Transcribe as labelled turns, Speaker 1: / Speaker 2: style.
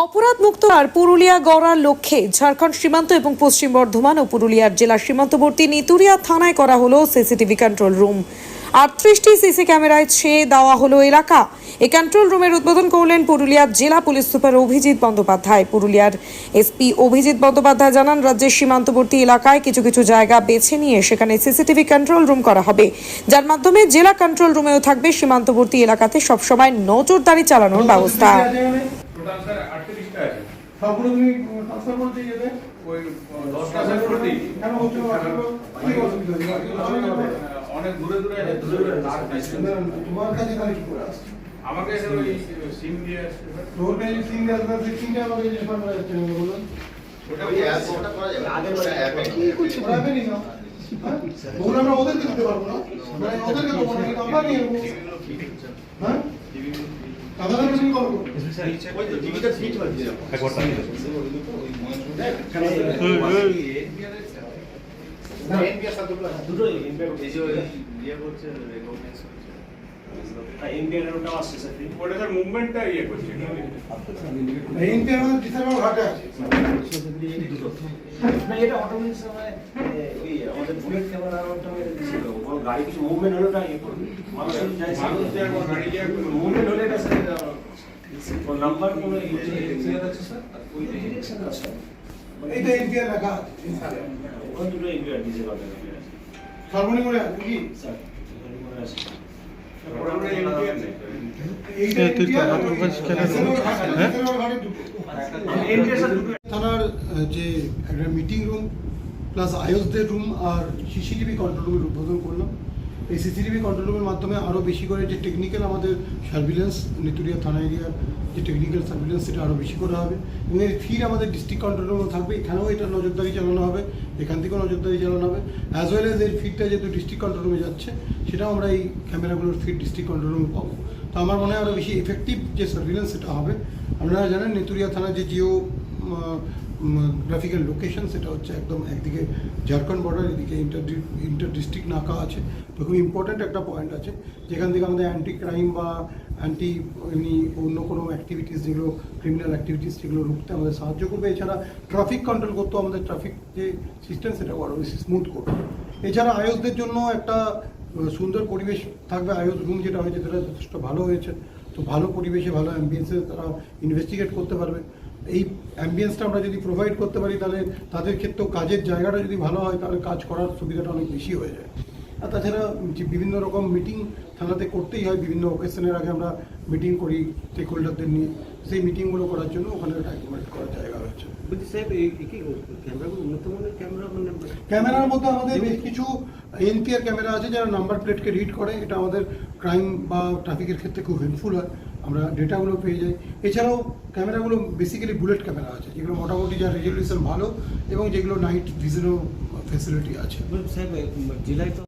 Speaker 1: অপরাধ মুক্ত আর পুরুলিয়া গড়ার লক্ষ্যে ঝাড়খণ্ড সীমান্ত এবং পশ্চিম বর্ধমান ও পুরুলিয়ার জেলা সীমান্তবর্তী নিতুরিয়া থানায় করা হলো সিসিটিভি কন্ট্রোল রুম। 38টি সিসি ক্যামেরায় ছেয়ে দেওয়া হলো এলাকা। এই কন্ট্রোল রুমের উদ্বোধন করলেন পুরুলিয়ার জেলা পুলিশ সুপার অভিজিৎ বন্দ্যোপাধ্যায়। পুরুলিয়ার এসপি অভিজিৎ বন্দ্যোপাধ্যায় জানান, রাজ্যের সীমান্তবর্তী এলাকায় কিছু কিছু জায়গা বেছে নিয়ে সেখানে সিসিটিভি কন্ট্রোল রুম করা হবে, যার মাধ্যমে জেলা কন্ট্রোল রুমেও থাকবে সীমান্তবর্তী এলাকাতে সবসময় নজরদারি চালানোর ব্যবস্থা।
Speaker 2: সবগুলো তুমি ট্রান্সফার করতে যাবে
Speaker 3: ওই 10টা সেট করতেই
Speaker 2: কেন হচ্ছে
Speaker 3: অনেক দূরে দূরে
Speaker 2: তোমার কাছে তাহলে কি করে আসছে?
Speaker 3: আমাকে এসে ওই সিম দিয়ে আসছে
Speaker 2: তোর কাছে সিম দিয়ে আসবে, সেই সিমটা আমাকে রেজিস্টার করা যাচ্ছে না বলুন।
Speaker 3: ওটা ওই অ্যাপটা করা যাবে আগের অ্যাপে
Speaker 2: কি করছে প্রাইভেটই না, ওগুলো আমরা ওদেরকে দিতে পারবো না, মানে ওদেরকে দেবো না, কিন্তু আমরা নিয়ে নেবো। হ্যাঁ সাধারণ কিছু করবো
Speaker 3: ওই তো টিভিটা ফিট হয়ে যাবে একবার টানি দাও না এনবিআর সাথে দুটো এনবিআর এই যে ইয়ে করছে রেকগনাইজ করছে এনবিআর ওটা আসছে স্যার ওটা স্যার মুভমেন্টটা ইয়ে করছে
Speaker 2: এইটা আমাদের ডিসেম্বর ঘাটে আছে।
Speaker 4: না এটা অটোমেটিক সময় ওই আমাদের বুলেট ক্যামেরা অটোমেটিক দিছিল কোনো গাড়ি কিছু মুভমেন্ট হলে ওটা ইয়ে করবে মানুষ যায়
Speaker 3: মানুষ যে একবার গাড়ি যায়
Speaker 4: মুভমেন্ট হলে এটা স্যার কোন নাম্বার কোন ইয়ে আছে স্যার ওই ডিরেকশন আছে
Speaker 2: এইটা ইন্ডিয়া লেখা আছে
Speaker 4: ওই দুটো ইন্ডিয়া ডিজে করে
Speaker 2: সর্বনিম্ন আছে কি
Speaker 4: স্যার মনে আছে
Speaker 3: ওটা এনবিআর নেই
Speaker 2: এইটা ইন্ডিয়া থানার যে একটা মিটিং রুম প্লাস আয়োসদের রুম আর সিসিটিভি কন্ট্রোল রুমের উদ্বোধন করলাম। এই সিসিটিভি কন্ট্রোল রুমের মাধ্যমে আরও বেশি করে যে টেকনিক্যাল আমাদের সার্ভিলেন্স নিতুরিয়া থানা এরিয়ার যে টেকনিক্যাল সার্ভিলেন্স সেটা আরও বেশি করা হবে এবং এর ফির আমাদের ডিস্ট্রিক্ট কন্ট্রোল রুমও থাকবে, এখানেও এটা নজরদারি চালানো হবে, এখান থেকেও নজরদারি চালানো হবে, অ্যাজ ওয়েল এজ এর ফিডটা যেহেতু ডিস্ট্রিক্ট কন্ট্রোল রুমে যাচ্ছে সেটাও আমরা এই ক্যামেরাগুলোর ফিড ডিস্ট্রিক্ট কন্ট্রোল রুমে পাবো। তো আমার মনে হয় আরও বেশি এফেক্টিভ যে সার্ভিলেন্স সেটা হবে। আপনারা জানেন নিতুরিয়া থানার যে জিও গ্রাফিক্যাল লোকেশন সেটা হচ্ছে একদম একদিকে ঝাড়খণ্ড বর্ডার, এদিকে ইন্টার ডিস্ট্রিক্ট নাকা আছে। তো খুব ইম্পর্ট্যান্ট একটা পয়েন্ট আছে যেখান থেকে আমাদের অ্যান্টি ক্রাইম বা অ্যান্টি এমনি অন্য কোনো অ্যাক্টিভিটিস যেগুলো ক্রিমিনাল অ্যাক্টিভিটিস সেগুলো রুখতে আমাদের সাহায্য করবে। এছাড়া ট্রাফিক কন্ট্রোল করতেও আমাদের ট্রাফিক যে সিস্টেম সেটাও আরও বেশি স্মুথ করবে। এছাড়া আয়োসদের জন্য একটা সুন্দর পরিবেশ থাকবে। আয়োস রুম যেটা হয়েছে সেটা যথেষ্ট ভালো হয়েছে, তো ভালো পরিবেশে ভালো অ্যাম্বিয়েন্সে তারা ইনভেস্টিগেট করতে পারবে। এই অ্যাম্বিয়েন্সটা আমরা যদি প্রোভাইড করতে পারি তাহলে তাদের ক্ষেত্রেও কাজের জায়গাটা যদি ভালো হয় তাহলে কাজ করার সুবিধাটা অনেক বেশি হয়ে যায়। আর তাছাড়া যে বিভিন্ন রকম মিটিং থানাতে করতেই হয়, বিভিন্ন ওকেশনের আগে আমরা মিটিং করি স্টেক হোল্ডারদের নিয়ে, সেই মিটিংগুলো করার জন্য ওখানে একটা অ্যাকোমোডেট করার জায়গা হচ্ছে।
Speaker 4: বলছি স্যার এই কি ক্যামেরাগুলো উন্নত মানের ক্যামেরা মানে
Speaker 2: ক্যামেরার মধ্যে আমাদের বেশ কিছু এনপিআর ক্যামেরা আছে যারা নাম্বার প্লেটকে রিড করে, এটা আমাদের ক্রাইম বা ট্রাফিকের ক্ষেত্রে খুব হেল্পফুল হয়, আমরা ডেটাগুলো পেয়ে যাই। এছাড়াও ক্যামেরাগুলো বেসিক্যালি বুলেট ক্যামেরা আছে যেগুলো মোটামুটি যার রেজলিউশন ভালো এবং যেগুলো নাইট ভিশনেরও ফেসিলিটি আছে।
Speaker 4: স্যার জেলায় তো